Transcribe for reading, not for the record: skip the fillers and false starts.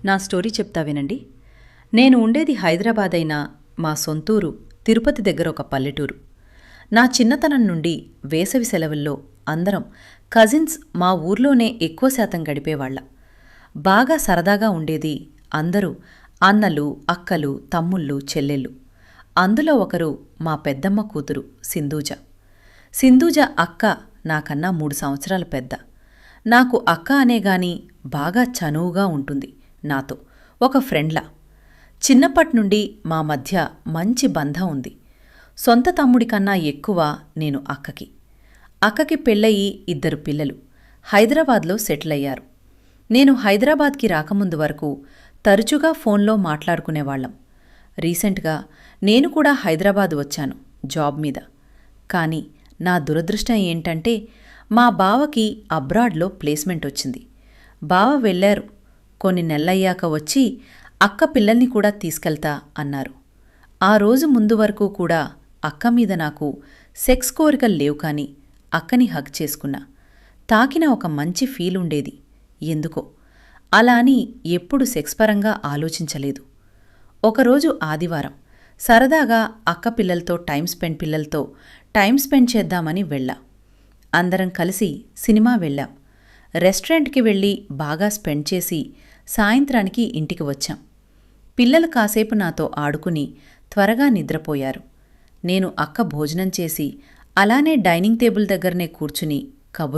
నా స్టోరీ చెప్తా వినండి. నేను ఉండేది హైదరాబాద్ అయినా మా సొంతూరు తిరుపతి దగ్గర ఒక పల్లెటూరు. నా చిన్నతనం నుండి వేసవి సెలవుల్లో అందరం కజిన్స్ మా ఊర్లోనే ఎక్కువ శాతం గడిపేవాళ్ల. బాగా సరదాగా ఉండేది. అందరూ అన్నలు, అక్కలు, తమ్ముళ్ళు, చెల్లెళ్ళు. అందులో ఒకరు మా పెద్దమ్మ కూతురు సింధూజ. సింధూజ అక్క నాకన్నా 3 సంవత్సరాలు పెద్ద. నాకు అక్క అనేగాని బాగా చనువుగా ఉంటుంది నాతో, ఒక ఫ్రెండ్లా. చిన్నప్పట్నుండి మా మధ్య మంచి బంధం ఉంది. సొంత తమ్ముడి కన్నా ఎక్కువ నేను అక్కకి. అక్కకి పెళ్ళయి 2 పిల్లలు హైదరాబాద్లో సెటిల్ అయ్యారు. నేను హైదరాబాద్కి రాకముందు వరకు తరచుగా ఫోన్లో మాట్లాడుకునేవాళ్లం. రీసెంట్గా నేను కూడా హైదరాబాద్ వచ్చాను జాబ్ మీద. కానీ నా దురదృష్టం ఏంటంటే మా బావకి అబ్రాడ్లో ప్లేస్మెంట్ వచ్చింది. బావ వెళ్ళారు. కొన్ని నెలలయ్యాక వచ్చి అక్క పిల్లల్ని కూడా తీసుకెళ్తా అన్నారు. ఆ రోజు ముందు వరకు కూడా అక్క మీద నాకు సెక్స్ కోరికలు లేవు. కానీ అక్కని హగ్ చేసుకున్నా. తాకిన ఒక మంచి ఫీల్ ఉండేది. ఎందుకో అలా అని ఎప్పుడు సెక్స్ పరంగా ఆలోచించలేదు. ఒకరోజు ఆదివారం సరదాగా అక్క పిల్లలతో టైం స్పెండ్ చేద్దామని వెళ్ళా. అందరం కలిసి సినిమా వెళ్ళాం. రెస్టారెంట్కి వెళ్ళి బాగా స్పెండ్ చేసి సాయంత్రానికి ఇంటికి వచ్చాం. పిల్లలు కాసేపు నాతో ఆడుకుని త్వరగా నిద్రపోయారు. నేను అక్క భోజనం చేసి అలానే డైనింగ్ టేబుల్ దగ్గరనే కూర్చుని కబుర్లు